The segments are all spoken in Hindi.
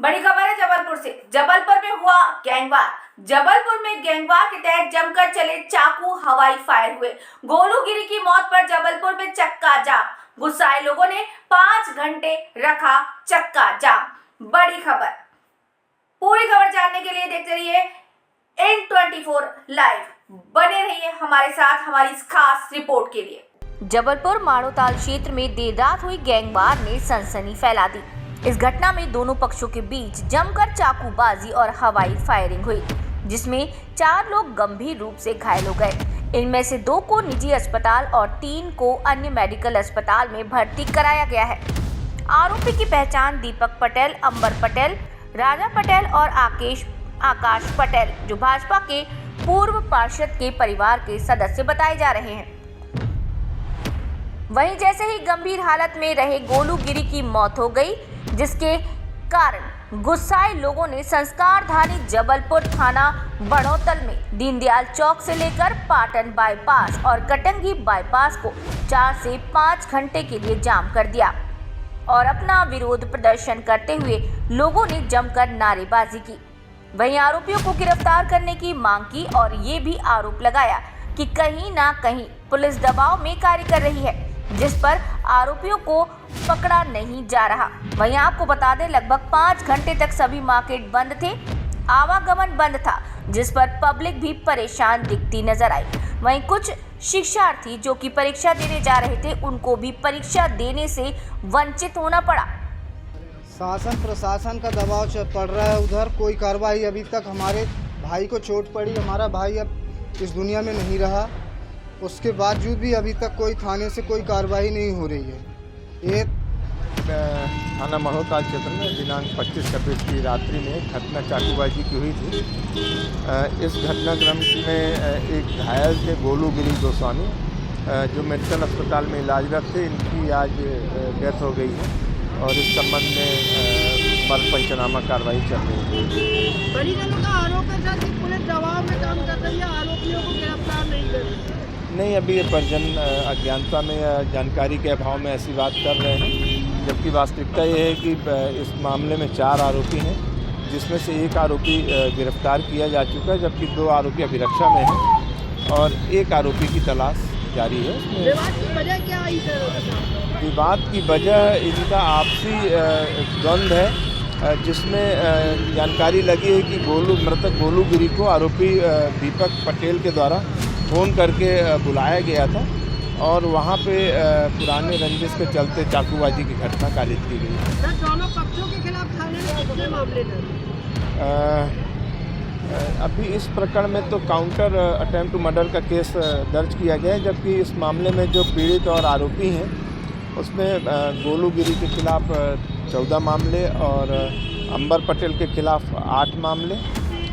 बड़ी खबर है जबलपुर से। जबलपुर में हुआ गैंगवार। जबलपुर में गैंगवार के तहत जमकर चले चाकू हवाई फायर हुए। गोलूगिरी की मौत पर जबलपुर में चक्का जाम। गुस्साए लोगों ने 5 घंटे रखा चक्का जाम। बड़ी खबर। पूरी खबर जानने के लिए देखते रहिए N24 लाइव। बने रहिए हमारे साथ हमारी इस खास रिपोर्ट के लिए। जबलपुर माड़ोताल क्षेत्र में देर रात हुई गैंगवार ने सनसनी फैला दी। इस घटना में दोनों पक्षों के बीच जमकर चाकूबाजी और हवाई फायरिंग हुई, जिसमें 4 लोग गंभीर रूप से घायल हो गए। इनमें से 2 को निजी अस्पताल और 3 को अन्य मेडिकल अस्पताल में भर्ती कराया गया है। आरोपी की पहचान दीपक पटेल, अंबर पटेल, राजा पटेल और आकाश पटेल, जो भाजपा के पूर्व पार्षद के परिवार के सदस्य बताए जा रहे हैं। वहीं जैसे ही गंभीर हालत में रहे गोलूगिरी की मौत हो गई, जिसके कारण गुस्साए लोगों ने संस्कारधानी जबलपुर थाना बड़ौतल में दीनदयाल चौक से लेकर पाटन बाईपास और कटंगी बाईपास को 4 से 5 घंटे के लिए जाम कर दिया और अपना विरोध प्रदर्शन करते हुए लोगों ने जमकर नारेबाजी की। वहीं आरोपियों को गिरफ्तार करने की मांग की और ये भी आरोप लगाया कि कहीं ना कहीं पुलिस दबाव में कार्य कर रही है, जिस पर आरोपियों को पकड़ा नहीं जा रहा। वहीं आपको बता दें, लगभग 5 घंटे तक सभी मार्केट बंद थे, आवागमन बंद था, जिस पर पब्लिक भी परेशान दिखती नजर आई। वहीं कुछ शिक्षार्थी जो कि परीक्षा देने जा रहे थे, उनको भी परीक्षा देने से वंचित होना पड़ा। शासन प्रशासन का दबाव पड़ रहा है, उधर कोई कार्रवाई अभी तक। हमारे भाई को चोट पड़ी, हमारा भाई अब इस दुनिया में नहीं रहा, उसके बावजूद भी अभी तक कोई थाने से कोई कार्रवाई नहीं हो रही है। ये थाना माड़ोताल क्षेत्र में दिनांक 25-26 की रात्रि में घटना चाकूबाजी की हुई थी। इस घटनाक्रम में एक घायल थे गोलूगिरी गोस्वामी, जो मेडिकल अस्पताल में इलाजरत थे। इनकी आज डेथ हो गई है और इस संबंध में मरण पंचनामा कार्रवाई चल रही है। परिजनों का आरोप है कि पुलिस दबाव में काम कर रही है, आरोपियों को गिरफ्तार नहीं कर रही। नहीं, अभी ये परिजन अज्ञानता में या जानकारी के अभाव में ऐसी बात कर रहे हैं, जबकि वास्तविकता ये है कि इस मामले में 4 आरोपी हैं, जिसमें से एक आरोपी गिरफ्तार किया जा चुका है, जबकि 2 आरोपी अभिरक्षा में हैं और एक आरोपी की तलाश जारी है। विवाद की वजह क्या आई सर? विवाद की वजह इनका आपसी द्वंद्व है, जिसमें जानकारी लगी है कि मृतक गोलूगिरी को आरोपी दीपक पटेल के द्वारा फ़ोन करके बुलाया गया था और वहाँ पे पुराने रंजिश के चलते चाकूबाजी की घटना कारित की गई। सर, दोनों पक्षों के खिलाफ थाने में कितने मामले दर्ज? अभी इस प्रकरण में तो काउंटर अटेम्प्ट टू मर्डर का केस दर्ज किया गया है, जबकि इस मामले में जो पीड़ित और आरोपी हैं, उसमें गोलूगिरी के खिलाफ 14 मामले और अंबर पटेल के खिलाफ 8 मामले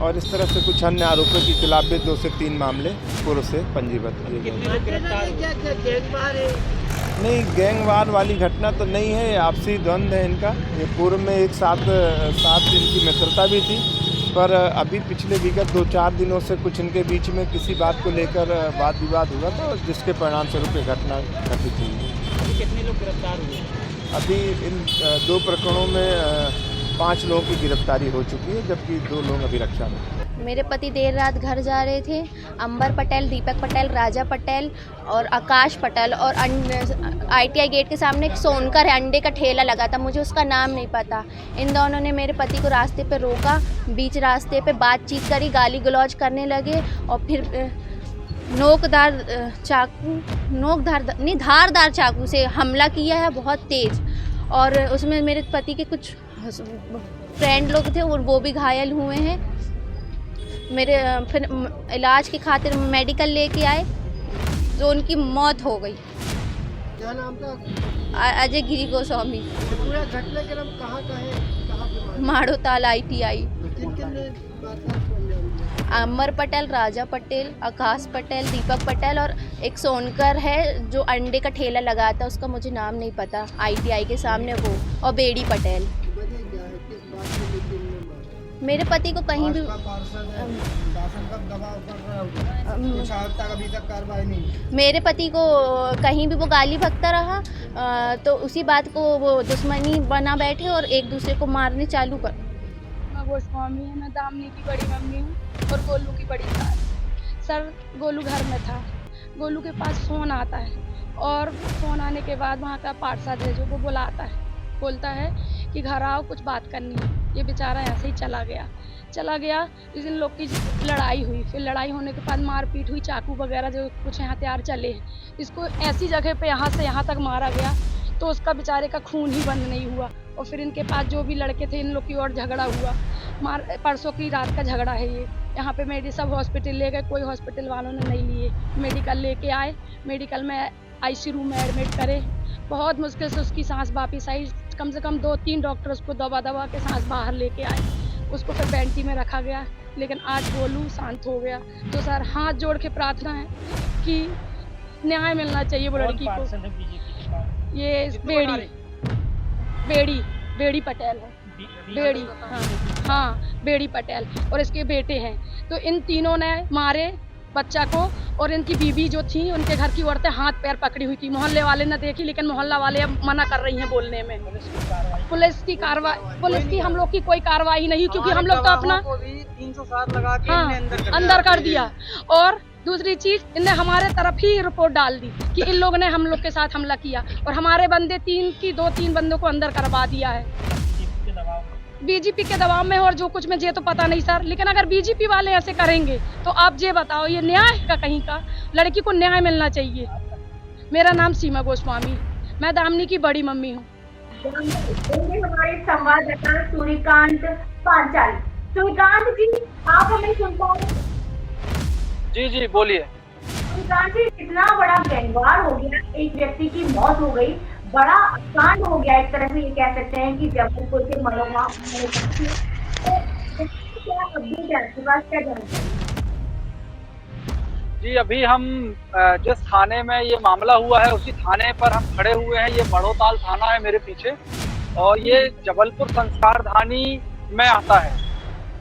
और इस तरह से कुछ अन्य आरोपियों के खिलाफ भी 2 से 3 मामले पूर्व से पंजीबद्ध किए गए। नहीं, गैंगवार वाली घटना तो नहीं है, आपसी द्वंद्व है इनका। ये पूर्व में एक साथ इनकी मित्रता भी थी, पर अभी पिछले विगत 2-4 दिनों से कुछ इनके बीच में किसी बात को लेकर वाद विवाद हुआ था, जिसके परिणाम स्वरूप ये घटना घटित हुई। कितने लोग गिरफ्तार हुए? अभी इन 2 प्रकरणों में 5 लोगों की गिरफ्तारी हो चुकी है, जबकि 2 लोग अभी रक्षा में। मेरे पति देर रात घर जा रहे थे। अंबर पटेल, दीपक पटेल, राजा पटेल और आकाश पटेल और ITI गेट के सामने एक सोनकर है, अंडे का ठेला लगा था, मुझे उसका नाम नहीं पता। इन दोनों ने मेरे पति को रास्ते पे रोका, बीच रास्ते पे बातचीत करी, गाली गलौज करने लगे और फिर धारदार चाकू से हमला किया है, बहुत तेज। और उसमें मेरे पति के कुछ फ्रेंड लोग थे और वो भी घायल हुए हैं। मेरे फिर इलाज की खातिर मेडिकल लेके आए तो उनकी मौत हो गई। क्या नाम था? अजय गिरी गोस्वामी। पूरा घटनाक्रम कहाँ का है? माड़ोताल ITI। किन अंबर पटेल, राजा पटेल, आकाश पटेल, दीपक पटेल और एक सोनकर है जो अंडे का ठेला लगाता है, उसका मुझे नाम नहीं पता, ITI के सामने वो, और बेड़ी पटेल। मेरे पति को कहीं भी अभी तक कार्रवाई नहीं। मेरे पति को कहीं भी वो गाली बकता रहा, तो उसी बात को वो दुश्मनी बना बैठे और एक दूसरे को मारने चालू कर सीमा गोस्वामी है। मैं दामिनी की बड़ी मम्मी हूँ और गोलू की बड़ी सास। सर, गोलू घर में था। गोलू के पास फ़ोन आता है और फ़ोन आने के बाद वहाँ का पार्षद है जो वो बुलाता है, बोलता है कि घर आओ, कुछ बात करनी है। ये बेचारा ऐसे ही चला गया। इस इन लोग की लड़ाई हुई, फिर लड़ाई होने के बाद मारपीट हुई, चाकू वगैरह जो कुछ हथियार चले हैं। इसको ऐसी जगह पे यहाँ से यहाँ तक मारा गया तो उसका बेचारे का खून ही बंद नहीं हुआ। और फिर इनके पास जो भी लड़के थे इन लोग की और झगड़ा हुआ। परसों की रात का झगड़ा है ये। यहाँ पे सब हॉस्पिटल ले गए, कोई हॉस्पिटल वालों ने नहीं लिए। मेडिकल लेके आए, मेडिकल में आईसीयू रूम में एडमिट करे। बहुत मुश्किल से उसकी सांस वापिस आई। कम से कम 2-3 डॉक्टर उसको दबा के सांस बाहर लेके आए। उसको फिर बेंटी में रखा गया, लेकिन आज गोलू शांत हो गया। तो सर, हाथ जोड़ के प्रार्थना है कि न्याय मिलना चाहिए वो लड़की को। ये बेड़ी पटेल है। बेड़ी, हाँ, बेड़ी पटेल और इसके बेटे हैं। तो इन तीनों ने मारे बच्चा को और इनकी बीवी जो थी, उनके घर की औरतें हाथ पैर पकड़ी हुई थी। मोहल्ले वाले ने देखी, लेकिन मोहल्ला वाले अब मना कर रही हैं बोलने में। पुलिस की हम लोग की कोई कार्रवाई नहीं, क्योंकि हम लोग तो अपना 307 लगा के अंदर कर दिया। और दूसरी चीज, इनने हमारे तरफ ही रिपोर्ट डाल दी कि इन लोगों ने हम लोग के साथ हमला किया और हमारे बंदे 2-3 बंदों को अंदर करवा दिया है बीजेपी के दबाव में। और जो कुछ मुझे तो पता नहीं सर, लेकिन अगर बीजेपी वाले ऐसे करेंगे तो आप ये बताओ, ये न्याय का कहीं का? लड़की को न्याय मिलना चाहिए। मेरा नाम सीमा गोस्वामी, मैं दामिनी की बड़ी मम्मी हूँ। हमारे संवाददाता सूर्यकांत पांचाली। सूर्यकांत जी, आप हमें सुन पा रहे हैं? जी बोलिए। सूर्यकांत जी, इतना बड़ा गैंगवार हो गया, एक व्यक्ति की मौत हो गई, बड़ा कांड हो गया, एक तरह से ये कह सकते हैं कि जबलपुर के मनोभाव क्या अपडेट है आपके पास, क्या जानकारी? जी, अभी हम जिस थाने में ये मामला हुआ है उसी थाने पर हम खड़े हुए हैं। ये मड़ोताल थाना है मेरे पीछे और ये जबलपुर संस्कारधानी में आता है।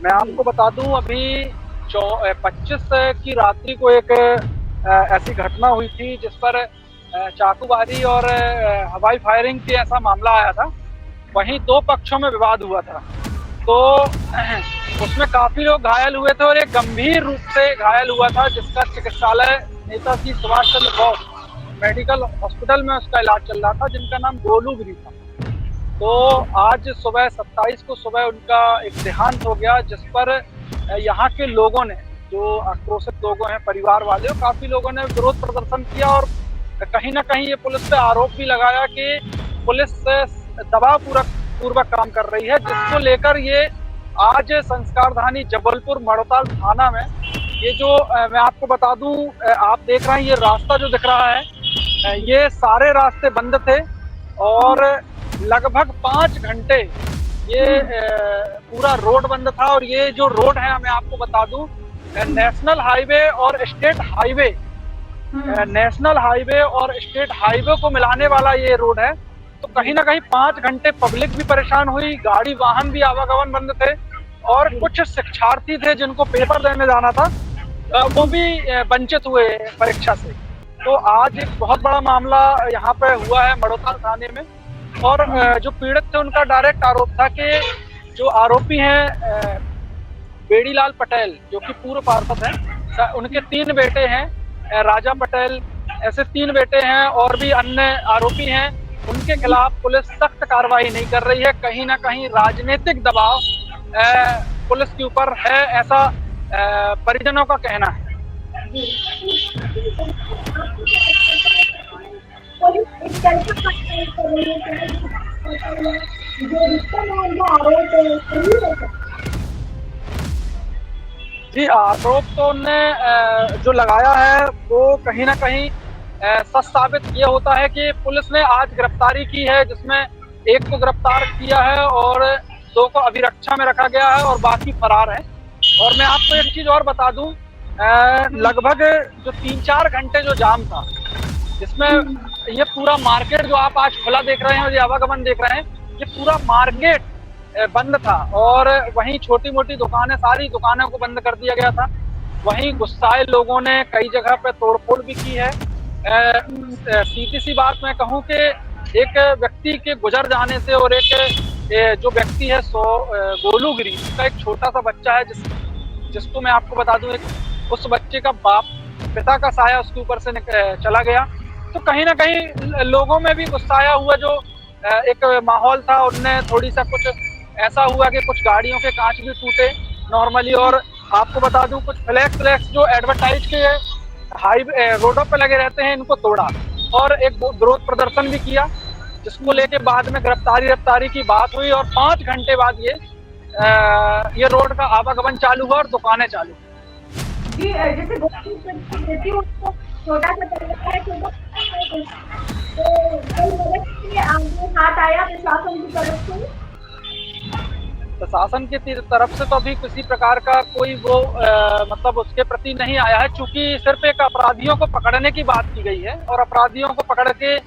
मैं आपको बता दूं, अभी 25 की रात्रि को एक ऐसी घटना हुई थी जिस पर चाकूबारी और हवाई फायरिंग की ऐसा मामला आया था। वहीं 2 पक्षों में विवाद हुआ था, तो उसमें काफी लोग घायल हुए थे और एक गंभीर रूप से घायल हुआ था, जिसका चिकित्सालय नेताजी सुभाष चंद्र बोस मेडिकल हॉस्पिटल में उसका इलाज चल रहा था, जिनका नाम गोलू गिरी था। तो आज सुबह 27 को सुबह उनका एक देहांत हो गया, जिस पर यहाँ के लोगों ने, जो आक्रोशित लोगों हैं, परिवार वाले, काफी लोगों ने विरोध प्रदर्शन किया और कहीं ना कहीं ये पुलिस पे आरोप भी लगाया कि पुलिस दबाव पूर्वक काम कर रही है, जिसको लेकर ये आज संस्कारधानी जबलपुर मड़ोताल थाना में ये जो मैं आपको बता दूं, आप देख रहे हैं ये रास्ता जो दिख रहा है, ये सारे रास्ते बंद थे और लगभग 5 घंटे ये पूरा रोड बंद था। और ये जो रोड है, मैं आपको बता दूं, नेशनल हाईवे और स्टेट हाईवे, नेशनल हाईवे और स्टेट हाईवे को मिलाने वाला ये रोड है। तो कहीं ना कहीं 5 घंटे पब्लिक भी परेशान हुई, गाड़ी वाहन भी आवागमन बंद थे और कुछ शिक्षार्थी थे जिनको पेपर देने जाना था, वो भी वंचित हुए परीक्षा से। तो आज एक बहुत बड़ा मामला यहाँ पे हुआ है मड़ोताल थाने में। और जो पीड़ित थे उनका डायरेक्ट आरोप था कि जो आरोपी हैं बेड़ीलाल पटेल, जो कि पूर्व पार्षद हैं, उनके 3 बेटे हैं, राजा पटेल, ऐसे 3 बेटे हैं और भी अन्य आरोपी हैं। उनके खिलाफ पुलिस सख्त कार्रवाई नहीं कर रही है। कहीं ना कहीं राजनीतिक दबाव पुलिस के ऊपर है, ऐसा परिजनों का कहना है। जी, आरोप तो उनने जो लगाया है वो कहीं ना कहीं सच साबित ये होता है कि पुलिस ने आज गिरफ्तारी की है, जिसमें एक को गिरफ्तार किया है और 2 को अभिरक्षा में रखा गया है और बाकी फरार है। और मैं आपको एक चीज और बता दूं, लगभग जो 3-4 घंटे जो जाम था, जिसमें ये पूरा मार्केट जो आप आज खुला देख रहे हैं और ये आवागमन देख रहे हैं, ये पूरा मार्केट बंद था और वहीं छोटी मोटी दुकानें, सारी दुकानों को बंद कर दिया गया था। वहीं गुस्साए लोगों ने कई जगह पे तोड़फोड़ भी की है। सीधी सी बात मैं कहूँ कि एक व्यक्ति के गुजर जाने से और एक जो व्यक्ति है गोलू गिरी, उसका एक छोटा सा बच्चा है जिसको मैं आपको बता दूं, उस बच्चे का पिता का साया उसके ऊपर से चला गया। तो कहीं ना कहीं लोगों में भी गुस्साया हुआ जो एक माहौल था, उनने थोड़ी सा कुछ ऐसा हुआ कि कुछ गाड़ियों के कांच भी टूटे नॉर्मली। और आपको बता दूं, कुछ फ्लैक्स जो एडवर्टाइज के हाईवे रोडों पे लगे रहते हैं, इनको तोड़ा और एक विरोध प्रदर्शन भी किया, जिसको लेके बाद में गिरफ्तारी की बात हुई और 5 घंटे बाद ये रोड का आवागमन चालू हुआ और दुकानें चालू। जी, जैसे छोटा सा है तो आगे हाथ आया प्रशासन की तरफ से? प्रशासन की तरफ से तो अभी किसी प्रकार का कोई मतलब उसके प्रति नहीं आया है, चूंकि सिर्फ एक अपराधियों को पकड़ने की बात की गई है और अपराधियों को पकड़ के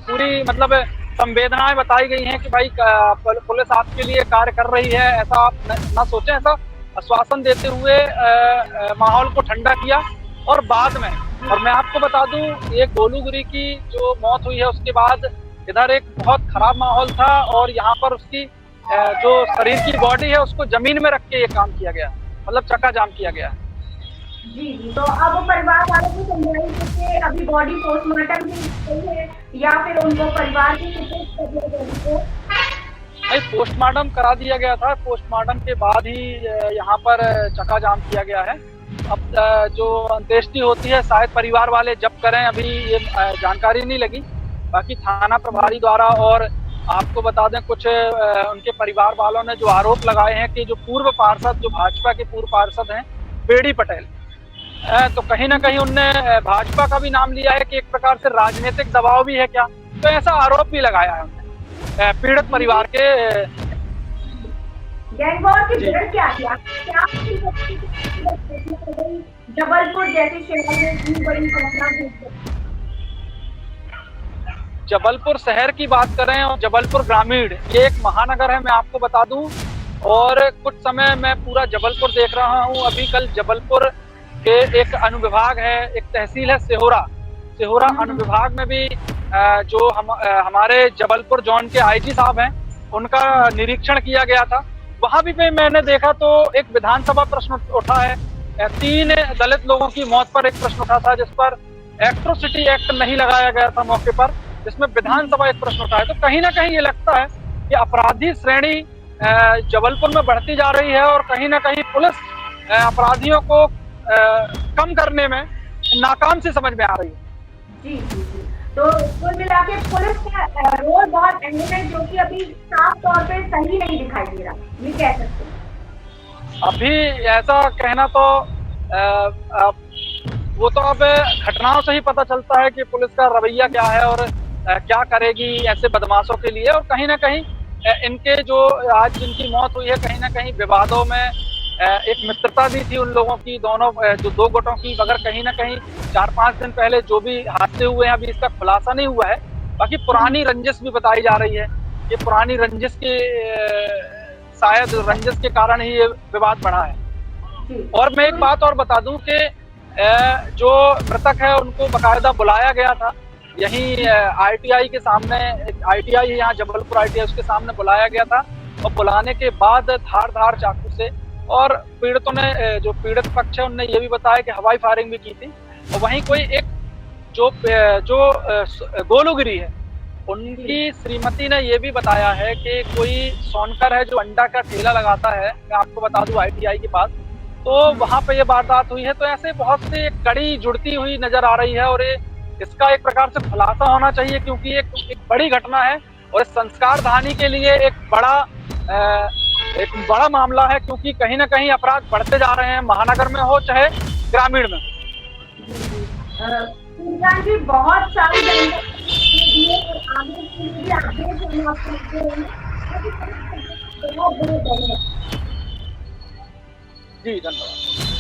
पूरी मतलब संवेदनाएं बताई गई हैं कि भाई पुलिस आपके लिए कार्य कर रही है, ऐसा आप ना सोचें। ऐसा आश्वासन देते हुए माहौल को ठंडा किया और बाद में, और मैं आपको बता दूं, ये गोलू गिरी की जो मौत हुई है उसके बाद इधर एक बहुत खराब माहौल था और यहाँ पर उसकी जो शरीर की बॉडी है उसको जमीन में रख के ये काम किया गया, मतलब चक्का जाम किया गया। जी, तो अब परिवार वालों को समझाइए कि अभी बॉडी पोस्टमार्टम की है या फिर उनको परिवार की सुपुर्द कर दिया गया? भाई पोस्टमार्टम करा दिया गया था, पोस्टमार्टम के बाद ही यहाँ पर चक्का जाम किया गया है। अब जो अंत्येष्टि होती है शायद परिवार वाले जब करें, अभी ये जानकारी नहीं लगी। बाकी थाना प्रभारी द्वारा और आपको बता दें कुछ उनके परिवार वालों ने जो आरोप लगाए हैं कि जो पूर्व पार्षद, जो भाजपा के पूर्व पार्षद हैं बेड़ी पटेल, तो कहीं ना कहीं उनने भाजपा का भी नाम लिया है कि एक प्रकार से राजनीतिक दबाव भी है क्या, तो ऐसा आरोप भी लगाया है उन्होंने पीड़ित परिवार के। गैंगवॉर की जड़ क्या थी? जबलपुर जैसे शहर में इतनी बड़ी घटना घटी। जबलपुर शहर की बात करें और जबलपुर ग्रामीण, ये एक महानगर है, मैं आपको बता दूं। और कुछ समय मैं पूरा जबलपुर देख रहा हूं। अभी कल जबलपुर के एक अनुविभाग है, एक तहसील है सिहोरा अनुविभाग में भी जो हमारे जबलपुर जोन के आईजी साहब हैं, उनका निरीक्षण किया गया था। वहां भी मैंने देखा तो एक विधानसभा प्रश्न उठा है, 3 दलित लोगों की मौत पर एक प्रश्न उठा था, जिस पर एट्रोसिटी एक्ट नहीं लगाया गया था मौके पर, जिसमें विधानसभा एक प्रश्न उठा है। तो कहीं ना कहीं ये लगता है कि अपराधी श्रेणी जबलपुर में बढ़ती जा रही है और कहीं ना कहीं पुलिस अपराधियों को कम करने में नाकाम सी समझ में आ रही है। जी, तो कुल मिला के पुलिस का रोल बहुत अहम है, जो कि अभी साफ तौर पे सही नहीं दिखाई दे रहा, ये कह सकते हैं। अभी ऐसा कहना तो वो तो अब घटनाओं से ही पता चलता है कि पुलिस का रवैया क्या है और क्या करेगी ऐसे बदमाशों के लिए। और कहीं ना कहीं इनके जो आज जिनकी मौत हुई है, कहीं ना कहीं विवादों में एक मित्रता भी थी उन लोगों की, दोनों जो 2 गुटों की। मगर कहीं ना कहीं 4-5 दिन पहले जो भी हादसे हुए हैं, अभी इसका खुलासा नहीं हुआ है। बाकी पुरानी रंजिश भी बताई जा रही है, ये पुरानी रंजिश के शायद रंजिश के कारण ही ये विवाद बढ़ा है। और मैं एक बात और बता दूं कि जो मृतक है उनको बकायदा बुलाया गया था, यहीं ITI के सामने, ITI यहाँ जबलपुर ITI, उसके सामने बुलाया गया था। और बुलाने के बाद धार चाकू से, और पीड़ितों ने, जो पीड़ित पक्ष है, उनने ये भी बताया कि हवाई फायरिंग भी की थी। और वहीं कोई एक जो गोलू गिरी है, उनकी श्रीमती ने ये भी बताया है कि कोई सोनकर है जो अंडा का ठेला लगाता है, मैं आपको बता दूं ITI के पास, तो वहां पे ये वारदात हुई है। तो ऐसे बहुत से कड़ी जुड़ती हुई नजर आ रही है और ये इसका एक प्रकार से खुलासा होना चाहिए, क्योंकि एक बड़ी घटना है और संस्कार धानी के लिए एक बड़ा मामला है, क्योंकि कहीं ना कहीं अपराध बढ़ते जा रहे हैं, महानगर में हो चाहे ग्रामीण में। जी, बहुत सारी जानकारी आगे के लिए अपडेट हम आपको जी धन्यवाद।